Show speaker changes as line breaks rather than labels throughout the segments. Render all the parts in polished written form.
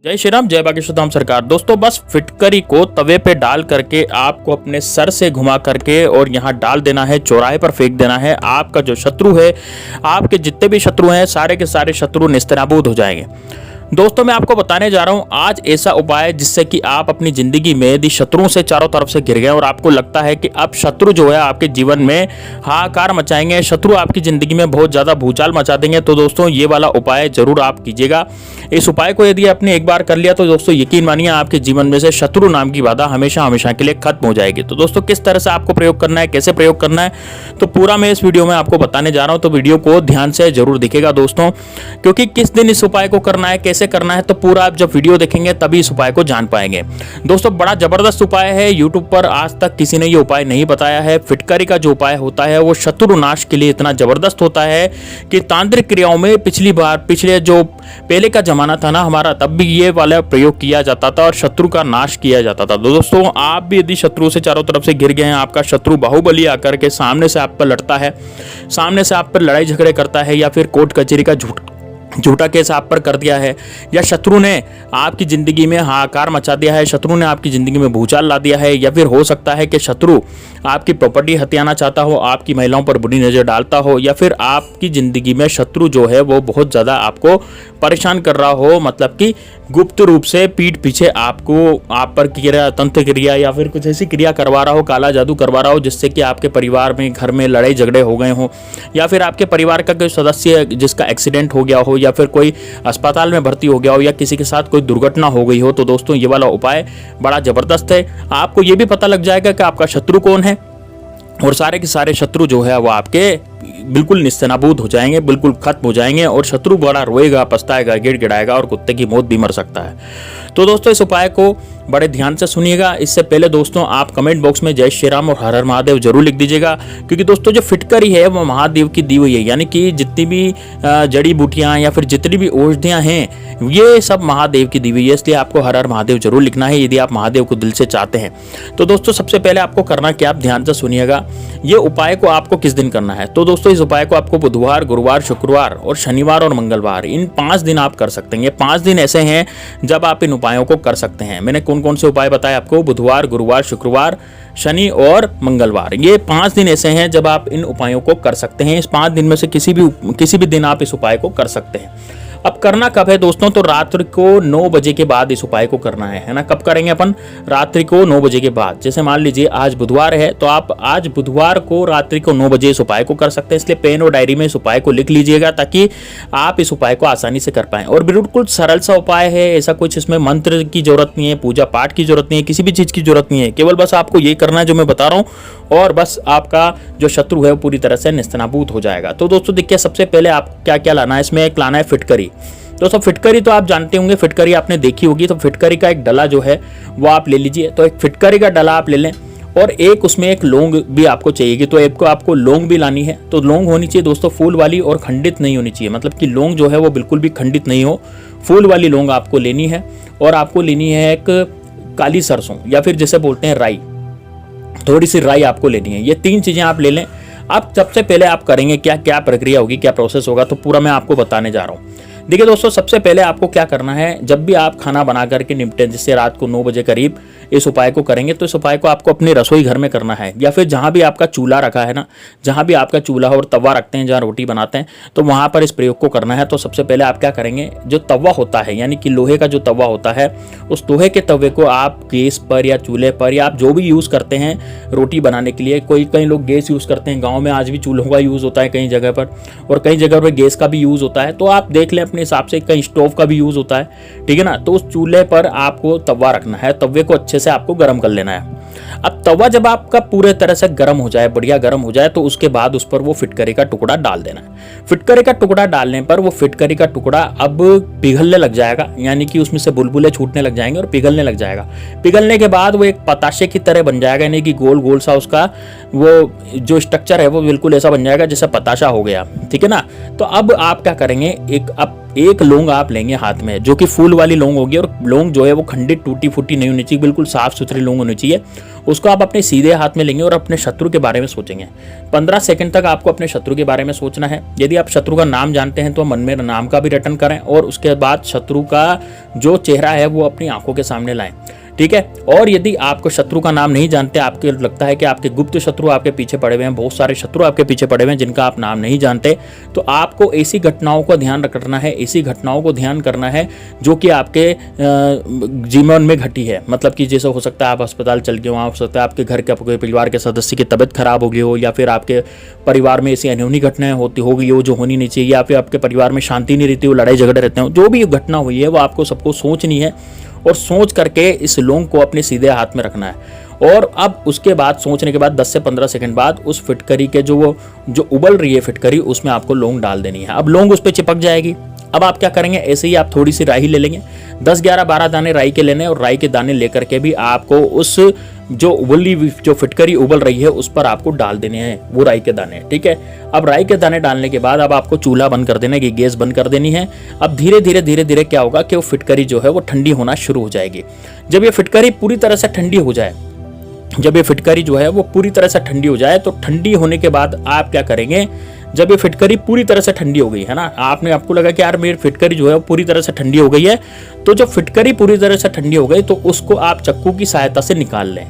जय श्री राम, जय बागेश्वर सरकार। दोस्तों बस फिटकरी को तवे पे डाल करके आपको अपने सर से घुमा करके और यहाँ डाल देना है, चौराहे पर फेंक देना है। आपका जो शत्रु है, आपके जितने भी शत्रु हैं, सारे के सारे शत्रु नेस्तनाबूद हो जाएंगे। दोस्तों मैं आपको बताने जा रहा हूं आज ऐसा उपाय जिससे कि आप अपनी जिंदगी में यदि शत्रुओं से चारों तरफ से घिर गए और आपको लगता है कि अब शत्रु जो है आपके जीवन में हाहाकार मचाएंगे, शत्रु आपकी जिंदगी में बहुत ज़्यादा भूचाल मचा देंगे, तो दोस्तों ये वाला उपाय जरूर आप कीजिएगा। इस उपाय को यदि आपने एक बार कर लिया तो दोस्तों यकीन मानिए आपके जीवन में से शत्रु नाम की बाधा हमेशा हमेशा के लिए खत्म हो जाएगी। तो दोस्तों किस तरह से आपको प्रयोग करना है, कैसे प्रयोग करना है, तो पूरा मैं इस वीडियो में आपको बताने जा रहा हूं। तो वीडियो को ध्यान से जरूर दिखेगा दोस्तों, क्योंकि किस दिन इस उपाय को करना है, कैसे करना है, तो पूरा आप जब वीडियो देखेंगे तभी इस उपाय को जान पाएंगे। दोस्तों बड़ा जबरदस्त उपाय है, यूट्यूब पर आज तक किसी ने ये उपाय नहीं बताया है। फिटकरी का जो उपाय होता है वो शत्रु नाश के लिए इतना जबरदस्त होता है कि तांत्रिक क्रियाओं में पिछले जो पहले का जमाना था ना हमारा, तब भी ये वाला प्रयोग किया जाता था और शत्रु का नाश किया जाता था। तो दोस्तों आप भी यदि शत्रु से चारों तरफ से घिर गए हैं, आपका शत्रु बाहुबली आकर के सामने से आप पर लड़ता है, सामने से आप पर लड़ाई झगड़े करता है, या फिर कोर्ट कचहरी का झूठा केस आप पर कर दिया है, या शत्रु ने आपकी जिंदगी में हाहाकार मचा दिया है, शत्रु ने आपकी जिंदगी में भूचाल ला दिया है, या फिर हो सकता है कि शत्रु आपकी प्रॉपर्टी हथियाना चाहता हो, आपकी महिलाओं पर बुरी नजर डालता हो, या फिर आपकी जिंदगी में शत्रु जो है वो बहुत ज़्यादा आपको परेशान कर रहा हो, मतलब कि गुप्त रूप से पीठ पीछे आप पर क्रिया, तंत्र क्रिया या फिर कुछ ऐसी क्रिया करवा रहा हो, काला जादू करवा रहा हो, जिससे कि आपके परिवार में, घर में लड़ाई झगड़े हो गए हो, या फिर आपके परिवार का कोई सदस्य जिसका एक्सीडेंट हो गया हो, या फिर कोई अस्पताल में भर्ती हो गया हो, या किसी के साथ कोई दुर्घटना हो गई हो, तो दोस्तों ये वाला उपाय बड़ा जबरदस्त है। आपको ये भी पता लग जाएगा कि आपका शत्रु कौन है, और सारे के सारे शत्रु जो है वो आपके बिल्कुल निस्तेनाबूद हो जाएंगे, बिल्कुल खत्म हो जाएंगे, और शत्रु बड़ा रोएगा, पछताएगा, गिड़गिड़ाएगा और कुत्ते की मौत भी मर सकता है। तो दोस्तों इस उपाय को बड़े ध्यान से सुनिएगा। इससे पहले दोस्तों आप कमेंट बॉक्स में जय श्री राम और हर हर महादेव जरूर लिख दीजिएगा, क्योंकि दोस्तों जो फिटकरी है वो महादेव की दी हुई है, यानी कि जितनी भी जड़ी बूटियां या फिर जितनी भी औषधियां हैं ये सब महादेव की दी हुई है, इसलिए आपको हर हर महादेव जरूर लिखना है यदि आप महादेव को दिल से चाहते हैं। तो दोस्तों सबसे पहले आपको करना क्या, आप ध्यान से सुनिएगा। ये उपाय को आपको किस दिन करना है, तो दोस्तों इस उपाय को आपको बुधवार, गुरुवार, शुक्रवार और शनिवार और मंगलवार, इन 5 दिन आप कर सकते हैं। ये 5 दिन ऐसे हैं जब आप इन उपायों को कर सकते हैं। मैंने कौन कौन से उपाय बताए आपको, बुधवार, गुरुवार, शुक्रवार, शनि और मंगलवार, ये 5 दिन ऐसे हैं जब आप इन उपायों को कर सकते हैं। इस 5 दिन में से किसी भी दिन आप इस उपाय को कर सकते हैं। अब करना कब है दोस्तों, तो रात्रि को 9 बजे के बाद इस उपाय को करना है ना। कब करेंगे अपन, रात्रि को 9 बजे के बाद। जैसे मान लीजिए आज बुधवार है, तो आप आज बुधवार को रात्रि को 9 बजे इस उपाय को कर सकते हैं। इसलिए पेन और डायरी में इस उपाय को लिख लीजिएगा ताकि आप इस उपाय को आसानी से कर पाएं। और बिल्कुल सरल सा उपाय है, ऐसा कुछ इसमें मंत्र की जरूरत नहीं है, पूजा पाठ की जरूरत नहीं है, किसी भी चीज की जरूरत नहीं है। केवल बस आपको ये करना है जो मैं बता रहा हूँ, और बस आपका जो शत्रु है वो पूरी तरह से निस्तेनाबूद हो जाएगा। तो दोस्तों देखिए सबसे पहले आप क्या क्या लाना है, इसमें एक लाना है फिटकरी। दोस्तों फिटकरी तो आप जानते होंगे, फिटकरी आपने देखी होगी। तो फिटकरी का एक डला जो है वो आप ले लीजिए। तो एक फिटकरी का डला आप ले लें, और एक उसमें एक लौंग भी आपको चाहिएगी। तो एक को आपको लौंग भी लानी है। तो लौंग होनी चाहिए दोस्तों फूल वाली, और खंडित नहीं होनी चाहिए, मतलब कि लौंग जो है वो बिल्कुल भी खंडित नहीं हो, फूल वाली लौंग आपको लेनी है। और आपको लेनी है एक काली सरसों, या फिर जैसे बोलते हैं राई, थोड़ी सी राई आपको लेनी है। ये 3 चीजें आप ले लें। अब सबसे पहले आप करेंगे क्या, क्या प्रक्रिया होगी, क्या प्रोसेस होगा, तो पूरा मैं आपको बताने जा रहा हूँ। देखिए दोस्तों सबसे पहले आपको क्या करना है, जब भी आप खाना बना करके निपटे, जिससे रात को 9 बजे करीब इस उपाय को करेंगे, तो इस उपाय को आपको अपने रसोई घर में करना है, या फिर जहाँ भी आपका चूल्हा रखा है ना, जहाँ भी आपका चूल्हा और तवा रखते हैं, जहाँ रोटी बनाते हैं, तो वहाँ पर इस प्रयोग को करना है। तो सबसे पहले आप क्या करेंगे, जो तवा होता है, यानी कि लोहे का जो तवा होता है, उस लोहे के तवे को आप गैस पर या चूल्हे पर, या आप जो भी यूज़ करते हैं रोटी बनाने के लिए, कई लोग गैस यूज़ करते हैं, गाँव में आज भी चूल्हों का यूज़ होता है कई जगह पर, और कई जगह पर गैस का भी यूज़ होता है। तो आप देख लें अपने हिसाब से, कहीं स्टोव का भी यूज होता है, ठीक है ना। तो उस चूल्हे पर आपको तवा रखना है, तवे को अच्छे से आपको गर्म कर लेना है। अब तवा जब आपका पूरे तरह से गर्म हो जाए, बढ़िया गर्म हो जाए, तो उसके बाद उस पर वो फिटकरी का टुकड़ा डाल देना है। फिटकरी का टुकड़ा डालने पर वो फिटकरी का टुकड़ा अब पिघलने लग जाएगा, यानी कि उसमें से बुलबुले छूटने लग जाएंगे और पिघलने लग जाएगा। पिघलने के बाद वो एक पताशे की तरह बन जाएगा, यानी कि गोल गोल सा उसका वो जो स्ट्रक्चर है वो बिल्कुल ऐसा बन जाएगा जैसा पताशा हो गया, ठीक है ना। तो अब आप क्या करेंगे, एक अब एक लौंग आप लेंगे हाथ में, जो कि फूल वाली लौंग होगी, और लौंग जो है वो खंडित टूटी फूटी नहीं होनी चाहिए, बिल्कुल साफ सुथरी लौंग होनी चाहिए। उसको आप अपने सीधे हाथ में लेंगे और अपने शत्रु के बारे में सोचेंगे। 15 सेकंड तक आपको अपने शत्रु के बारे में सोचना है। यदि आप शत्रु का नाम जानते हैं तो मन में नाम का भी रटन करें, और उसके बाद शत्रु का जो चेहरा है वो अपनी आंखों के सामने लाएं, ठीक है। और यदि आपको शत्रु का नाम नहीं जानते, आपको लगता है कि आपके गुप्त शत्रु आपके पीछे पड़े हुए हैं, बहुत सारे शत्रु आपके पीछे पड़े हुए हैं जिनका आप नाम नहीं जानते, तो आपको ऐसी घटनाओं का ध्यान रखना है, ऐसी घटनाओं को ध्यान करना है जो कि आपके जीवन में घटी है। मतलब कि जैसे हो सकता है आप अस्पताल चल गए, वहाँ हो सकता है आपके घर के आपके परिवार के सदस्य की तबीयत खराब हो गई हो, या फिर आपके परिवार में ऐसी अनहोनी घटनाएं हो गई हो जो होनी नहीं चाहिए, या फिर आपके परिवार में शांति नहीं रहती हो, लड़ाई झगड़े रहते हो, जो भी घटना हुई है वो आपको सबको सोचनी है, और सोच करके इस लौंग को अपने सीधे हाथ में रखना है। और अब उसके बाद सोचने के बाद 10 से 15 सेकंड बाद उस फिटकरी के जो उबल रही है फिटकरी, उसमें आपको लौंग डाल देनी है। अब लौंग उस पर चिपक जाएगी। अब आप क्या करेंगे, ऐसे ही आप थोड़ी सी राई ले लेंगे, 10, 11, 12 दाने राई के लेने, और राई के दाने लेकर के भी आपको उस जो उबली जो फिटकरी उबल रही है उस पर आपको डाल देने हैं वो राई के दाने, ठीक है। अब राई के दाने डालने के बाद अब आपको चूल्हा बंद कर देना है, गैस बंद कर देनी है। अब धीरे धीरे क्या होगा कि वो फिटकरी जो है वो ठंडी होना शुरू हो जाएगी। जब ये फिटकरी पूरी तरह से ठंडी हो जाए, जब ये फिटकरी जो है वो पूरी तरह से ठंडी हो जाए, तो ठंडी होने के बाद आप क्या करेंगे, जब ये फिटकरी पूरी तरह से ठंडी हो गई है ना, आपको लगा कि यार मेरी फिटकरी जो है वो पूरी तरह से ठंडी हो गई है, तो जब फिटकरी पूरी तरह से ठंडी हो गई तो उसको आप चक्कू की सहायता से निकाल लें,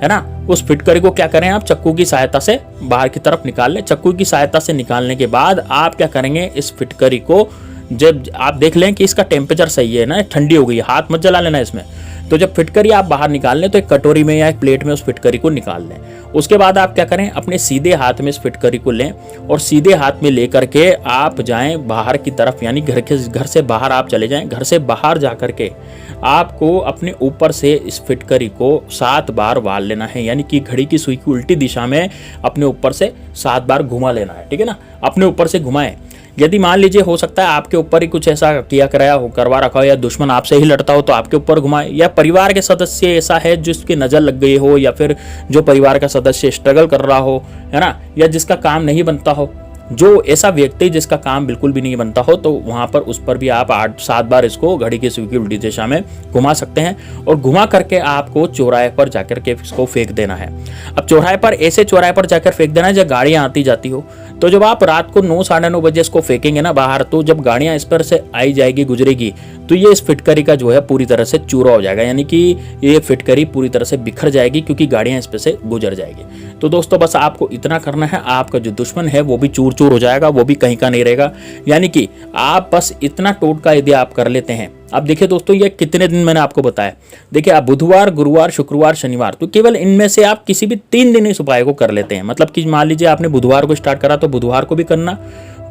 है ना। उस फिटकरी को क्या करें, आप चक्कू की सहायता से बाहर की तरफ निकाल लें। चक्कू की सहायता से निकालने के बाद आप क्या करेंगे, इस फिटकरी को जब आप देख लें कि इसका टेम्परेचर सही है ना, ठंडी हो गई है, हाथ मत जला लेना इसमें, तो जब फिटकरी आप बाहर निकाल लें तो एक कटोरी में या एक प्लेट में उस फिटकरी को निकाल लें। उसके बाद आप क्या करें, अपने सीधे हाथ में इस फिटकरी को लें और सीधे हाथ में लेकर के आप जाएं बाहर की तरफ, यानी घर से बाहर आप चले जाएं। घर से बाहर जा कर के आपको अपने ऊपर से इस फिटकरी को 7 बार वार लेना है, यानी कि घड़ी की सुई की उल्टी दिशा में अपने ऊपर से 7 बार घुमा लेना है, ठीक है ना। अपने ऊपर से घुमाएं। यदि मान लीजिए हो सकता है आपके ऊपर ही कुछ ऐसा करवा रखा हो, या दुश्मन आपसे ही लड़ता हो तो आपके ऊपर घुमाए, या परिवार के सदस्य ऐसा है जिसकी नज़र लग गई हो, या फिर जो परिवार का सदस्य स्ट्रगल कर रहा हो, है ना, या जिसका काम नहीं बनता हो, जो ऐसा व्यक्ति जिसका काम बिल्कुल भी नहीं बनता हो, तो वहां पर उस पर भी आप 8-7 बार इसको घड़ी की सुई की उल्टी दिशा में घुमा सकते हैं, और घुमा करके आपको चौराहे पर जाकर के इसको फेंक देना है। अब चौराहे पर ऐसे चौराहे पर जाकर फेंक देना है जब गाड़ियां आती जाती हो, तो जब आप रात को 9, 9:30 बजे इसको फेंकेंगे ना बाहर, तो जब गाड़ियां इस पर से आई जाएगी, गुजरेगी, तो ये इस फिटकरी का जो है पूरी तरह से चूरा हो जाएगा, यानी कि ये फिटकरी पूरी तरह से बिखर जाएगी, क्योंकि गाड़ियां इस पर से गुजर जाएगी। तो दोस्तों बस आपको इतना करना है, आपका जो दुश्मन है वो भी चूर चूर हो जाएगा, वो भी कहीं का नहीं रहेगा। यानी कि आप बस इतना टोटका यदि आप कर लेते हैं। अब देखिए दोस्तों, ये कितने दिन मैंने आपको बताया, देखिए आप बुधवार, गुरुवार, शुक्रवार, शनिवार, तो केवल इनमें से आप किसी भी 3 दिन इस उपाय को कर लेते हैं। मतलब कि मान लीजिए आपने बुधवार को स्टार्ट करा तो बुधवार को भी करना,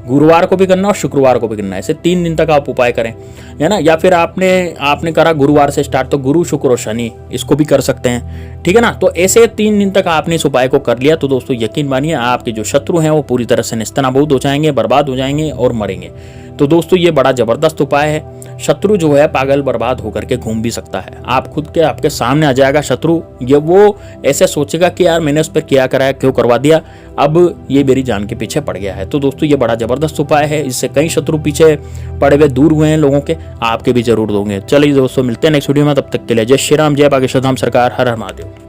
गुरुवार को भी करना और शुक्रवार को भी करना, ऐसे 3 दिन तक आप उपाय करें, है ना। या फिर आपने करा गुरुवार से स्टार्ट, तो गुरु, शुक्र और शनि इसको भी कर सकते हैं, ठीक है ना। तो ऐसे 3 दिन तक आपने इस उपाय को कर लिया तो दोस्तों यकीन मानिए आपके जो शत्रु हैं वो पूरी तरह से नेस्तनाबूद हो जाएंगे, बर्बाद हो जाएंगे और मरेंगे। तो दोस्तों ये बड़ा जबरदस्त उपाय है। शत्रु जो है पागल बर्बाद होकर के घूम भी सकता है, आप खुद के आपके सामने आ जाएगा शत्रु, ये वो ऐसे सोचेगा कि यार मैंने उस पर क्या कराया, क्यों करवा दिया, अब ये मेरी जान के पीछे पड़ गया है। तो दोस्तों ये बड़ा जबरदस्त उपाय है, इससे कई शत्रु पीछे पड़े हुए दूर हुए हैं लोगों के, आपके भी जरूर होंगे। चलिए दोस्तों मिलते हैं नेक्स्ट वीडियो में, तब तक के लिए जय श्री राम, जय बागेश्वर धाम सरकार, हर हर महादेव।